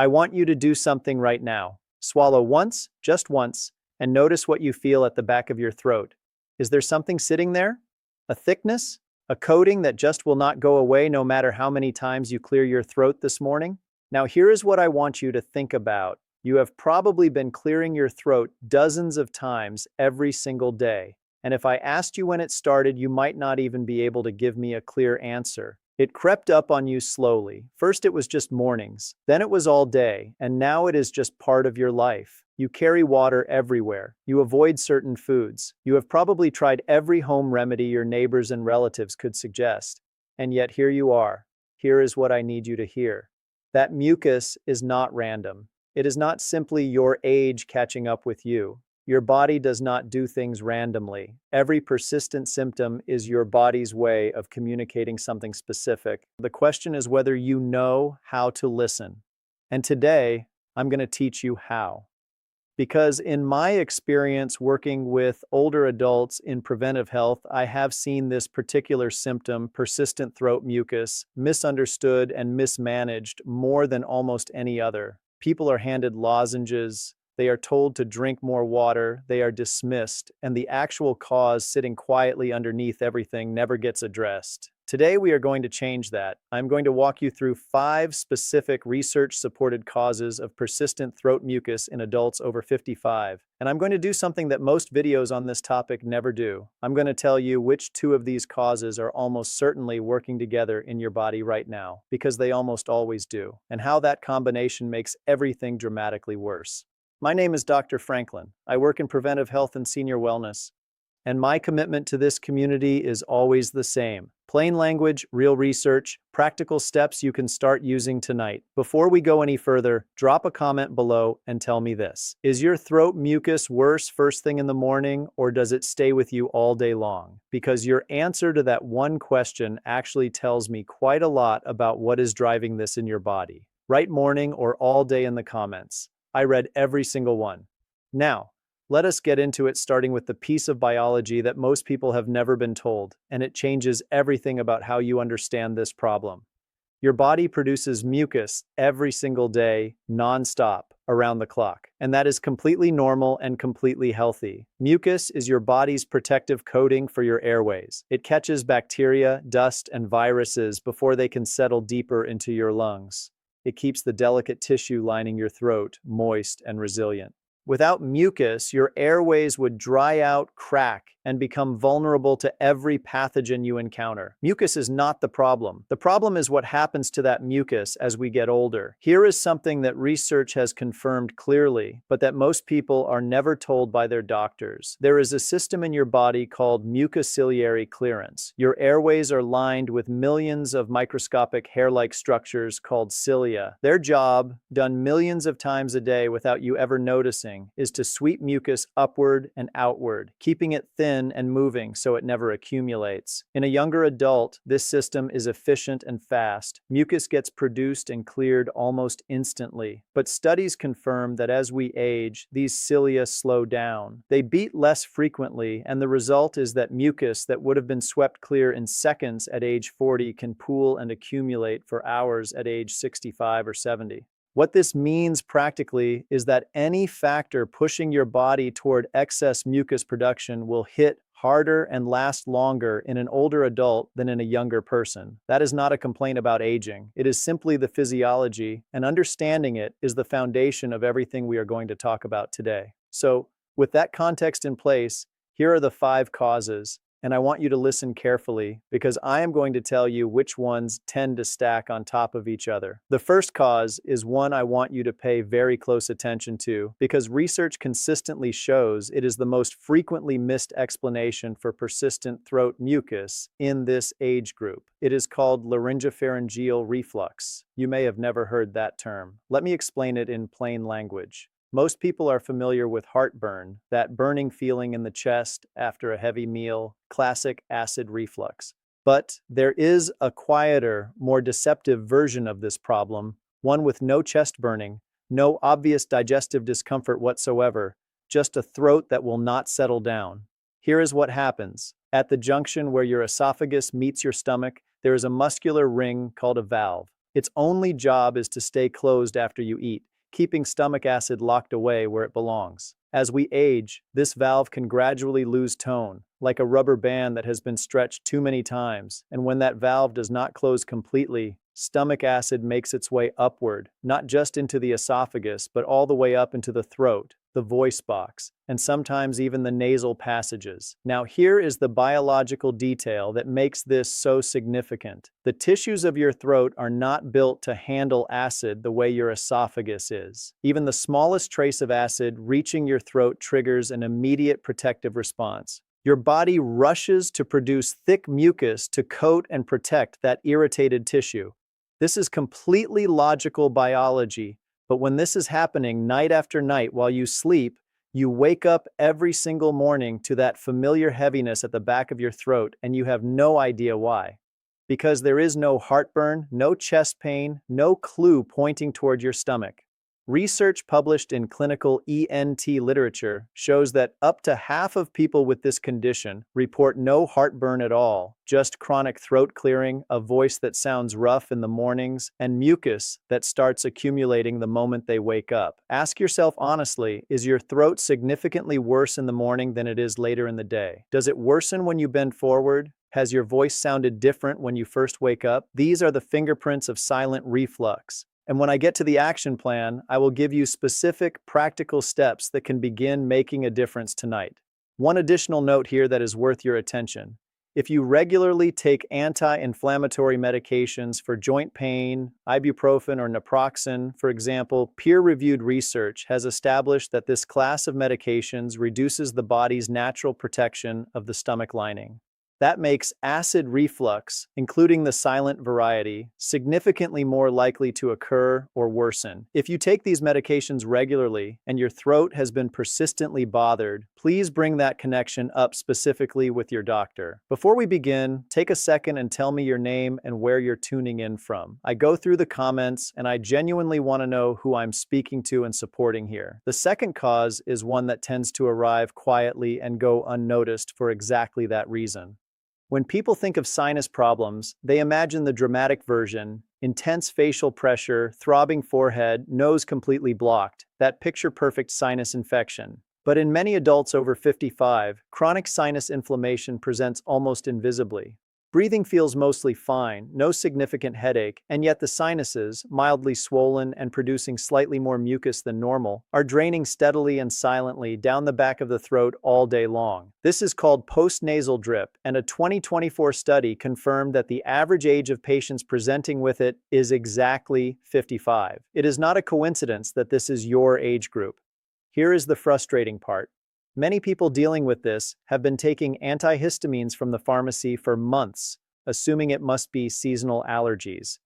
I want you to do something right now. Swallow once, just once, and notice what you feel at the back of your throat. Is there something sitting there? A thickness? A coating that just will not go away no matter how many times you clear your throat this morning? Now here is what I want you to think about. You have probably been clearing your throat dozens of times every single day. And if I asked you when it started, you might not even be able to give me a clear answer. It crept up on you slowly. First it was just mornings, then it was all day, and now it is just part of your life. You carry water everywhere. You avoid certain foods. You have probably tried every home remedy your neighbors and relatives could suggest. And yet here you are. Here is what I need you to hear. That mucus is not random. It is not simply your age catching up with you. Your body does not do things randomly. Every persistent symptom is your body's way of communicating something specific. The question is whether you know how to listen. And today, I'm going to teach you how. Because in my experience working with older adults in preventive health, I have seen this particular symptom, persistent throat mucus, misunderstood and mismanaged more than almost any other. People are handed lozenges, they are told to drink more water, they are dismissed, and the actual cause sitting quietly underneath everything never gets addressed. Today we are going to change that. I'm going to walk you through 5 specific research-supported causes of persistent throat mucus in adults over 55. And I'm going to do something that most videos on this topic never do. I'm going to tell you which 2 of these causes are almost certainly working together in your body right now, because they almost always do, and how that combination makes everything dramatically worse. My name is Dr. Franklin. I work in preventive health and senior wellness. And my commitment to this community is always the same. Plain language, real research, practical steps you can start using tonight. Before we go any further, drop a comment below and tell me this. Is your throat mucus worse first thing in the morning, or does it stay with you all day long? Because your answer to that one question actually tells me quite a lot about what is driving this in your body. Write morning or all day in the comments. I read every single one. Now, let us get into it, starting with the piece of biology that most people have never been told, and it changes everything about how you understand this problem. Your body produces mucus every single day, non-stop, around the clock, and that is completely normal and completely healthy. Mucus is your body's protective coating for your airways. It catches bacteria, dust, and viruses before they can settle deeper into your lungs. It keeps the delicate tissue lining your throat moist and resilient. Without mucus, your airways would dry out, crack, and become vulnerable to every pathogen you encounter. Mucus is not the problem. The problem is what happens to that mucus as we get older. Here is something that research has confirmed clearly, but that most people are never told by their doctors. There is a system in your body called mucociliary clearance. Your airways are lined with millions of microscopic hair-like structures called cilia. Their job, done millions of times a day without you ever noticing, is to sweep mucus upward and outward, keeping it thin and moving so it never accumulates. In a younger adult, this system is efficient and fast. Mucus gets produced and cleared almost instantly. But studies confirm that as we age, these cilia slow down. They beat less frequently, and the result is that mucus that would have been swept clear in seconds at age 40 can pool and accumulate for hours at age 65 or 70. What this means practically is that any factor pushing your body toward excess mucus production will hit harder and last longer in an older adult than in a younger person. That is not a complaint about aging. It is simply the physiology, and understanding it is the foundation of everything we are going to talk about today. So, with that context in place, here are the 5 causes. And I want you to listen carefully, because I am going to tell you which ones tend to stack on top of each other. The first cause is one I want you to pay very close attention to, because research consistently shows it is the most frequently missed explanation for persistent throat mucus in this age group. It is called laryngopharyngeal reflux. You may have never heard that term. Let me explain it in plain language. Most people are familiar with heartburn, that burning feeling in the chest after a heavy meal, classic acid reflux. But there is a quieter, more deceptive version of this problem, one with no chest burning, no obvious digestive discomfort whatsoever, just a throat that will not settle down. Here is what happens. At the junction where your esophagus meets your stomach, there is a muscular ring called a valve. Its only job is to stay closed after you eat, keeping stomach acid locked away where it belongs. As we age, this valve can gradually lose tone, like a rubber band that has been stretched too many times, and when that valve does not close completely, stomach acid makes its way upward, not just into the esophagus, but all the way up into the throat, the voice box, and sometimes even the nasal passages. Now, here is the biological detail that makes this so significant. The tissues of your throat are not built to handle acid the way your esophagus is. Even the smallest trace of acid reaching your throat triggers an immediate protective response. Your body rushes to produce thick mucus to coat and protect that irritated tissue. This is completely logical biology, but when this is happening night after night while you sleep, you wake up every single morning to that familiar heaviness at the back of your throat, and you have no idea why. Because there is no heartburn, no chest pain, no clue pointing toward your stomach. Research published in clinical ENT literature shows that up to half of people with this condition report no heartburn at all, just chronic throat clearing, a voice that sounds rough in the mornings, and mucus that starts accumulating the moment they wake up. Ask yourself honestly, is your throat significantly worse in the morning than it is later in the day? Does it worsen when you bend forward? Has your voice sounded different when you first wake up? These are the fingerprints of silent reflux. And when I get to the action plan, I will give you specific, practical steps that can begin making a difference tonight. One additional note here that is worth your attention. If you regularly take anti-inflammatory medications for joint pain, ibuprofen or naproxen, for example, peer-reviewed research has established that this class of medications reduces the body's natural protection of the stomach lining. That makes acid reflux, including the silent variety, significantly more likely to occur or worsen. If you take these medications regularly and your throat has been persistently bothered, please bring that connection up specifically with your doctor. Before we begin, take a second and tell me your name and where you're tuning in from. I go through the comments and I genuinely want to know who I'm speaking to and supporting here. The second cause is one that tends to arrive quietly and go unnoticed for exactly that reason. When people think of sinus problems, they imagine the dramatic version: intense facial pressure, throbbing forehead, nose completely blocked, that picture-perfect sinus infection. But in many adults over 55, chronic sinus inflammation presents almost invisibly. Breathing feels mostly fine, no significant headache, and yet the sinuses, mildly swollen and producing slightly more mucus than normal, are draining steadily and silently down the back of the throat all day long. This is called postnasal drip, and a 2024 study confirmed that the average age of patients presenting with it is exactly 55. It is not a coincidence that this is your age group. Here is the frustrating part. Many people dealing with this have been taking antihistamines from the pharmacy for months, assuming it must be seasonal allergies.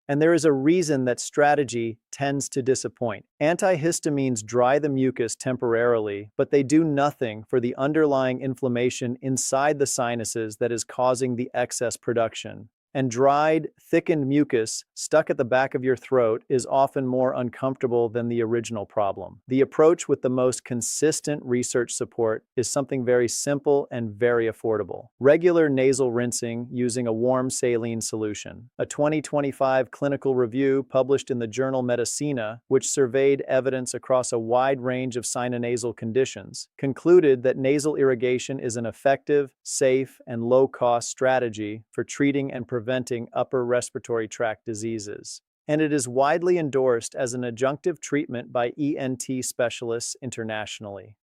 And there is a reason that strategy tends to disappoint. Antihistamines dry the mucus temporarily, but they do nothing for the underlying inflammation inside the sinuses that is causing the excess production. And dried, thickened mucus stuck at the back of your throat is often more uncomfortable than the original problem. The approach with the most consistent research support is something very simple and very affordable: regular nasal rinsing using a warm saline solution. A 2025 clinical review published in the journal Medicina, which surveyed evidence across a wide range of sinonasal conditions, concluded that nasal irrigation is an effective, safe, and low-cost strategy for treating and preventing upper respiratory tract diseases. And it is widely endorsed as an adjunctive treatment by ENT specialists internationally.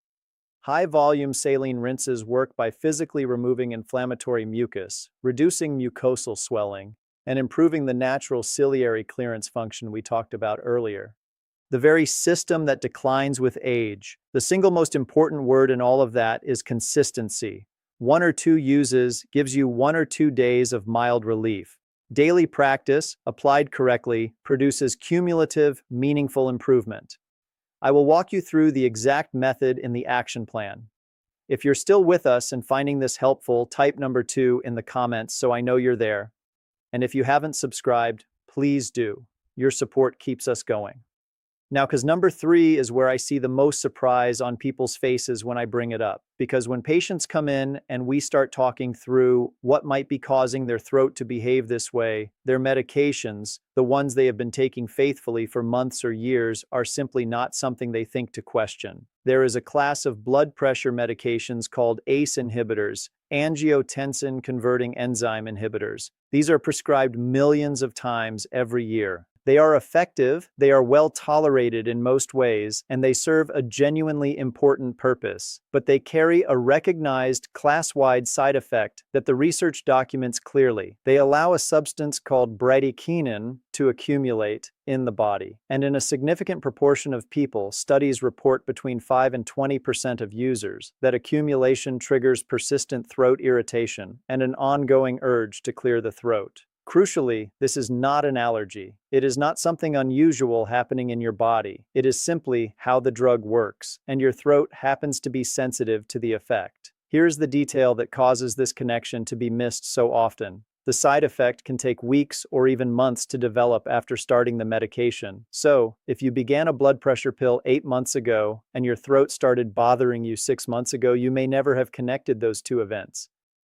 High-volume saline rinses work by physically removing inflammatory mucus, reducing mucosal swelling, and improving the natural ciliary clearance function we talked about earlier. The very system that declines with age. The single most important word in all of that is consistency. 1 or 2 uses gives you 1 or 2 days of mild relief. Daily practice, applied correctly, produces cumulative, meaningful improvement. I will walk you through the exact method in the action plan. If you're still with us and finding this helpful, type number 2 in the comments so I know you're there. And if you haven't subscribed, please do. Your support keeps us going. Now, because number 3 is where I see the most surprise on people's faces when I bring it up. Because when patients come in and we start talking through what might be causing their throat to behave this way, their medications, the ones they have been taking faithfully for months or years, are simply not something they think to question. There is a class of blood pressure medications called ACE inhibitors, angiotensin-converting enzyme inhibitors. These are prescribed millions of times every year. They are effective, they are well tolerated in most ways, and they serve a genuinely important purpose. But they carry a recognized class-wide side effect that the research documents clearly. They allow a substance called bradykinin to accumulate in the body. And in a significant proportion of people, studies report between 5 and 20% of users, that accumulation triggers persistent throat irritation and an ongoing urge to clear the throat. Crucially, this is not an allergy. It is not something unusual happening in your body. It is simply how the drug works, and your throat happens to be sensitive to the effect. Here's the detail that causes this connection to be missed so often. The side effect can take weeks or even months to develop after starting the medication. So, if you began a blood pressure pill 8 months ago and your throat started bothering you 6 months ago, you may never have connected those two events.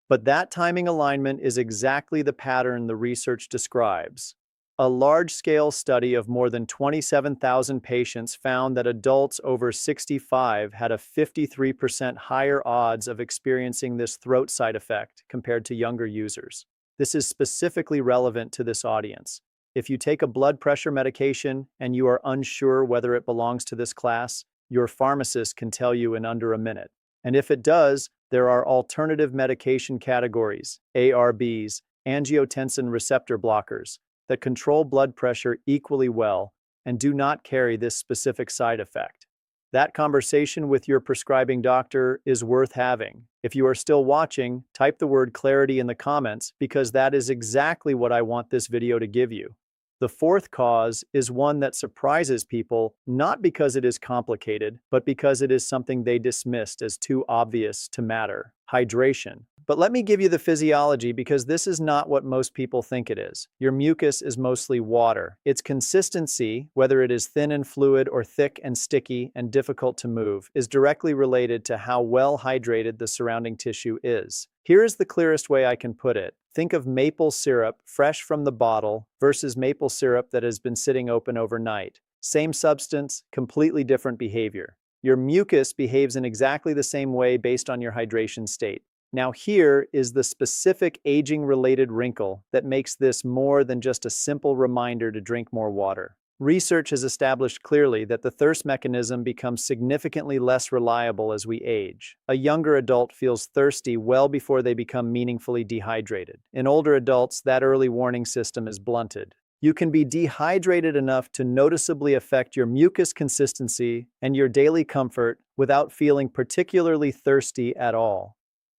But that timing alignment is exactly the pattern the research describes. A large-scale study of more than 27,000 patients found that adults over 65 had a 53% higher odds of experiencing this throat side effect compared to younger users. This is specifically relevant to this audience. If you take a blood pressure medication and you are unsure whether it belongs to this class, your pharmacist can tell you in under a minute. And if it does, there are alternative medication categories, ARBs, angiotensin receptor blockers, that control blood pressure equally well and do not carry this specific side effect. That conversation with your prescribing doctor is worth having. If you are still watching, type the word clarity in the comments because that is exactly what I want this video to give you. The fourth cause is one that surprises people, not because it is complicated, but because it is something they dismissed as too obvious to matter: hydration. But let me give you the physiology because this is not what most people think it is. Your mucus is mostly water. Its consistency, whether it is thin and fluid or thick and sticky and difficult to move, is directly related to how well hydrated the surrounding tissue is. Here is the clearest way I can put it. Think of maple syrup fresh from the bottle versus maple syrup that has been sitting open overnight. Same substance, completely different behavior. Your mucus behaves in exactly the same way based on your hydration state. Now here is the specific aging-related wrinkle that makes this more than just a simple reminder to drink more water. Research has established clearly that the thirst mechanism becomes significantly less reliable as we age. A younger adult feels thirsty well before they become meaningfully dehydrated. In older adults, that early warning system is blunted. You can be dehydrated enough to noticeably affect your mucus consistency and your daily comfort without feeling particularly thirsty at all.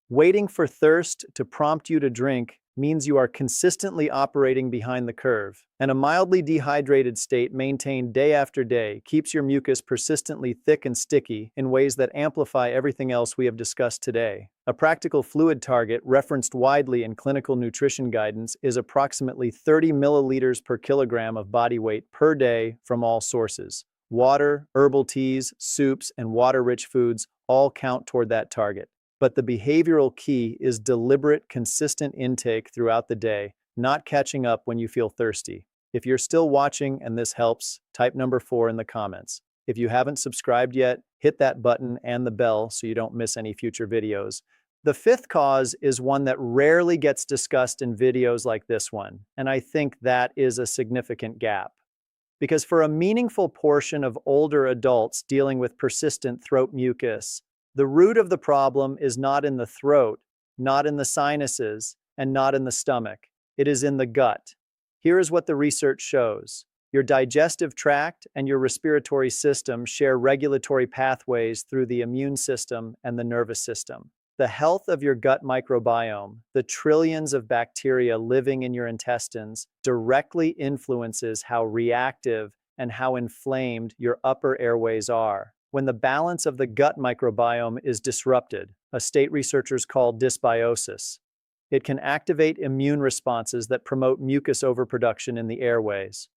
Waiting for thirst to prompt you to drink means you are consistently operating behind the curve, and a mildly dehydrated state maintained day after day keeps your mucus persistently thick and sticky in ways that amplify everything else we have discussed today. A practical fluid target referenced widely in clinical nutrition guidance is approximately 30 milliliters per kilogram of body weight per day from all sources. Water, herbal teas, soups, and water-rich foods all count toward that target. But the behavioral key is deliberate, consistent intake throughout the day, not catching up when you feel thirsty. If you're still watching and this helps, type number 4 in the comments. If you haven't subscribed yet, hit that button and the bell so you don't miss any future videos. The fifth cause is one that rarely gets discussed in videos like this one, and I think that is a significant gap. Because for a meaningful portion of older adults dealing with persistent throat mucus, the root of the problem is not in the throat, not in the sinuses, and not in the stomach. It is in the gut. Here is what the research shows. Your digestive tract and your respiratory system share regulatory pathways through the immune system and the nervous system. The health of your gut microbiome, the trillions of bacteria living in your intestines, directly influences how reactive and how inflamed your upper airways are. When the balance of the gut microbiome is disrupted, a state researchers call dysbiosis, it can activate immune responses that promote mucus overproduction in the airways.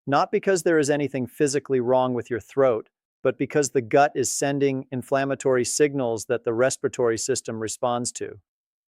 Not because there is anything physically wrong with your throat, but because the gut is sending inflammatory signals that the respiratory system responds to.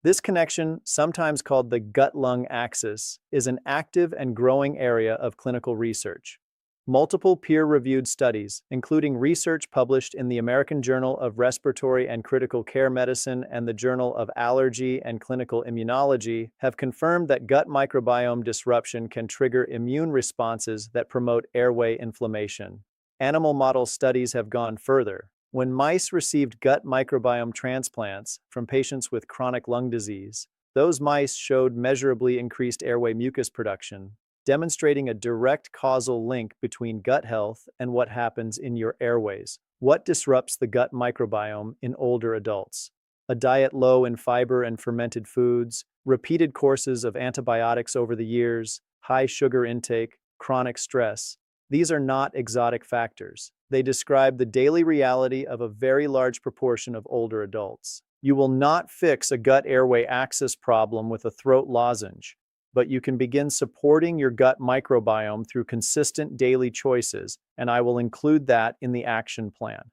This connection, sometimes called the gut-lung axis, is an active and growing area of clinical research. Multiple peer-reviewed studies, including research published in the American Journal of Respiratory and Critical Care Medicine and the Journal of Allergy and Clinical Immunology, have confirmed that gut microbiome disruption can trigger immune responses that promote airway inflammation. Animal model studies have gone further. When mice received gut microbiome transplants from patients with chronic lung disease, those mice showed measurably increased airway mucus production, demonstrating a direct causal link between gut health and what happens in your airways. What disrupts the gut microbiome in older adults? A diet low in fiber and fermented foods, repeated courses of antibiotics over the years, high sugar intake, chronic stress. These are not exotic factors. They describe the daily reality of a very large proportion of older adults. You will not fix a gut-airway axis problem with a throat lozenge, but you can begin supporting your gut microbiome through consistent daily choices, and I will include that in the action plan.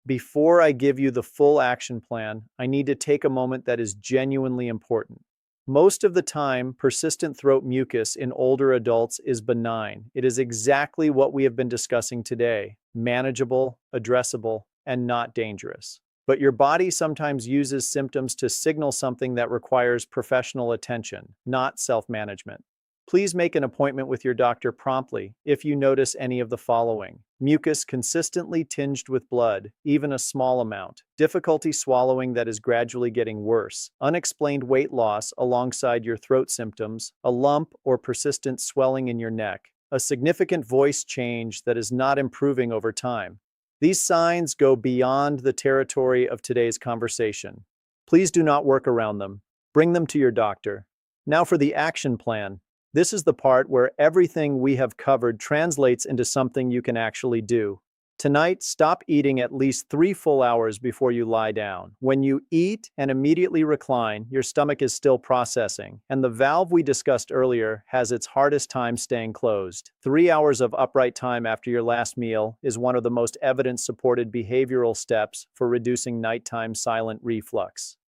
Before I give you the full action plan, I need to take a moment that is genuinely important. Most of the time, persistent throat mucus in older adults is benign. It is exactly what we have been discussing today: manageable, addressable, and not dangerous. But your body sometimes uses symptoms to signal something that requires professional attention, not self-management. Please make an appointment with your doctor promptly if you notice any of the following: mucus consistently tinged with blood, even a small amount; difficulty swallowing that is gradually getting worse; unexplained weight loss alongside your throat symptoms; a lump or persistent swelling in your neck; a significant voice change that is not improving over time. These signs go beyond the territory of today's conversation. Please do not work around them. Bring them to your doctor. Now for the action plan. This is the part where everything we have covered translates into something you can actually do. Tonight, stop eating at least 3 full hours before you lie down. When you eat and immediately recline, your stomach is still processing, and the valve we discussed earlier has its hardest time staying closed. 3 hours of upright time after your last meal is one of the most evidence-supported behavioral steps for reducing nighttime silent reflux.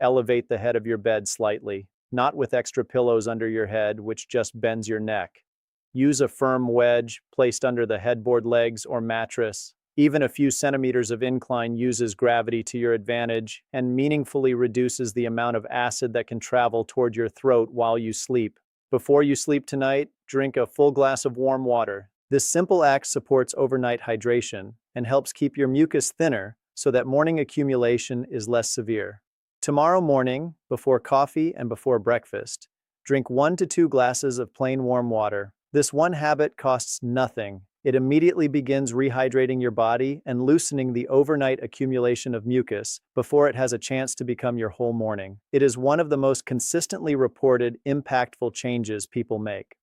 Elevate the head of your bed slightly, not with extra pillows under your head, which just bends your neck. Use a firm wedge placed under the headboard legs or mattress. Even a few centimeters of incline uses gravity to your advantage and meaningfully reduces the amount of acid that can travel toward your throat while you sleep. Before you sleep tonight, drink a full glass of warm water. This simple act supports overnight hydration and helps keep your mucus thinner so that morning accumulation is less severe. Tomorrow morning, before coffee and before breakfast, drink 1 to 2 glasses of plain warm water. This one habit costs nothing. It immediately begins rehydrating your body and loosening the overnight accumulation of mucus before it has a chance to become your whole morning. It is one of the most consistently reported, impactful changes people make.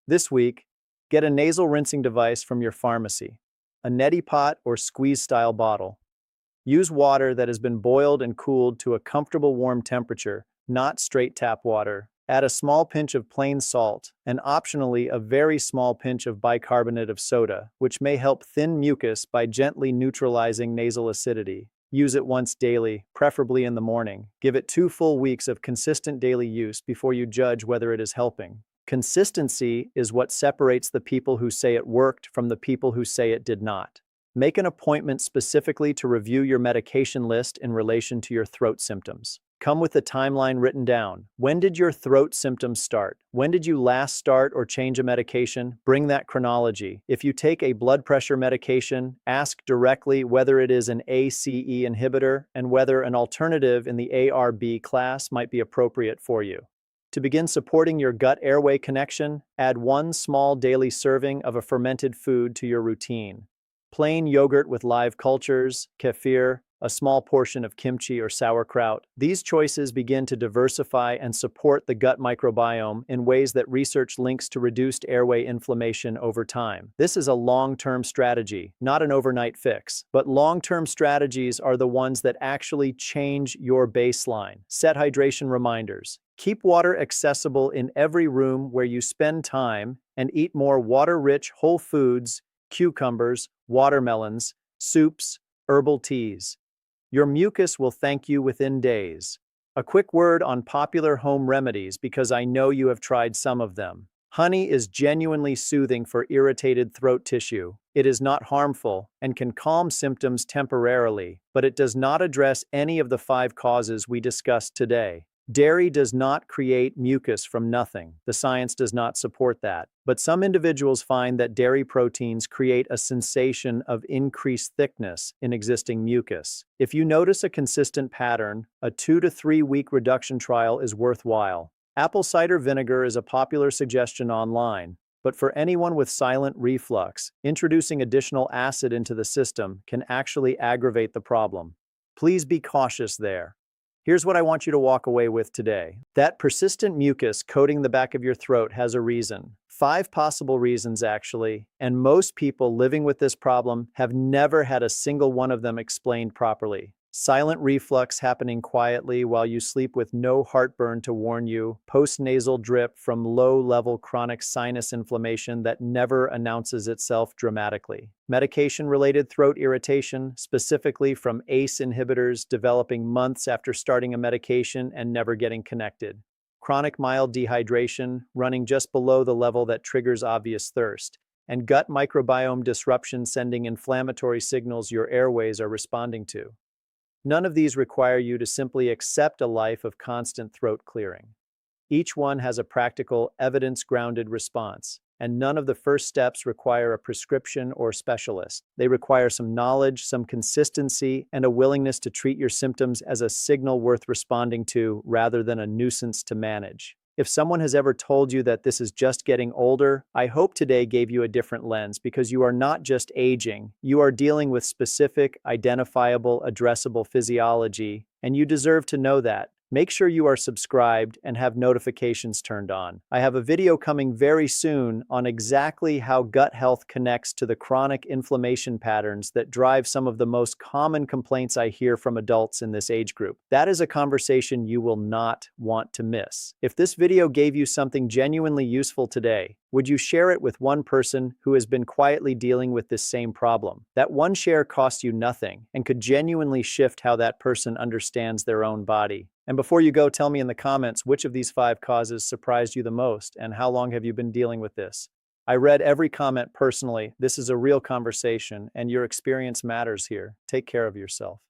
This week, get a nasal rinsing device from your pharmacy, a neti pot or squeeze-style bottle. Use water that has been boiled and cooled to a comfortable warm temperature, not straight tap water. Add a small pinch of plain salt and optionally a very small pinch of bicarbonate of soda, which may help thin mucus by gently neutralizing nasal acidity. Use it once daily, preferably in the morning. Give it 2 full weeks of consistent daily use before you judge whether it is helping. Consistency is what separates the people who say it worked from the people who say it did not. Make an appointment specifically to review your medication list in relation to your throat symptoms. Come with a timeline written down. When did your throat symptoms start? When did you last start or change a medication? Bring that chronology. If you take a blood pressure medication, ask directly whether it is an ACE inhibitor and whether an alternative in the ARB class might be appropriate for you. To begin supporting your gut-airway connection, add 1 small daily serving of a fermented food to your routine. Plain yogurt with live cultures, kefir, a small portion of kimchi or sauerkraut. These choices begin to diversify and support the gut microbiome in ways that research links to reduced airway inflammation over time. This is a long-term strategy, not an overnight fix. But long-term strategies are the ones that actually change your baseline. Set hydration reminders. Keep water accessible in every room where you spend time and eat more water-rich whole foods, cucumbers, watermelons, soups, herbal teas. Your mucus will thank you within days. A quick word on popular home remedies because I know you have tried some of them. Honey is genuinely soothing for irritated throat tissue. It is not harmful and can calm symptoms temporarily, but it does not address any of the 5 causes we discussed today. Dairy does not create mucus from nothing. The science does not support that. But some individuals find that dairy proteins create a sensation of increased thickness in existing mucus. If you notice a consistent pattern, a 2 to 3 week reduction trial is worthwhile. Apple cider vinegar is a popular suggestion online, but for anyone with silent reflux, introducing additional acid into the system can actually aggravate the problem. Please be cautious there. Here's what I want you to walk away with today. That persistent mucus coating the back of your throat has a reason. 5 possible reasons, actually, and most people living with this problem have never had a single one of them explained properly. Silent reflux happening quietly while you sleep with no heartburn to warn you, postnasal drip from low-level chronic sinus inflammation that never announces itself dramatically. Medication-related throat irritation, specifically from ACE inhibitors developing months after starting a medication and never getting connected. Chronic mild dehydration, running just below the level that triggers obvious thirst. And gut microbiome disruption sending inflammatory signals your airways are responding to. None of these require you to simply accept a life of constant throat clearing. Each one has a practical, evidence-grounded response, and none of the first steps require a prescription or specialist. They require some knowledge, some consistency, and a willingness to treat your symptoms as a signal worth responding to rather than a nuisance to manage. If someone has ever told you that this is just getting older, I hope today gave you a different lens because you are not just aging, you are dealing with specific, identifiable, addressable physiology, and you deserve to know that. Make sure you are subscribed and have notifications turned on. I have a video coming very soon on exactly how gut health connects to the chronic inflammation patterns that drive some of the most common complaints I hear from adults in this age group. That is a conversation you will not want to miss. If this video gave you something genuinely useful today, would you share it with one person who has been quietly dealing with this same problem? That one share costs you nothing and could genuinely shift how that person understands their own body. And before you go, tell me in the comments which of these 5 causes surprised you the most and how long have you been dealing with this? I read every comment personally. This is a real conversation and your experience matters here. Take care of yourself.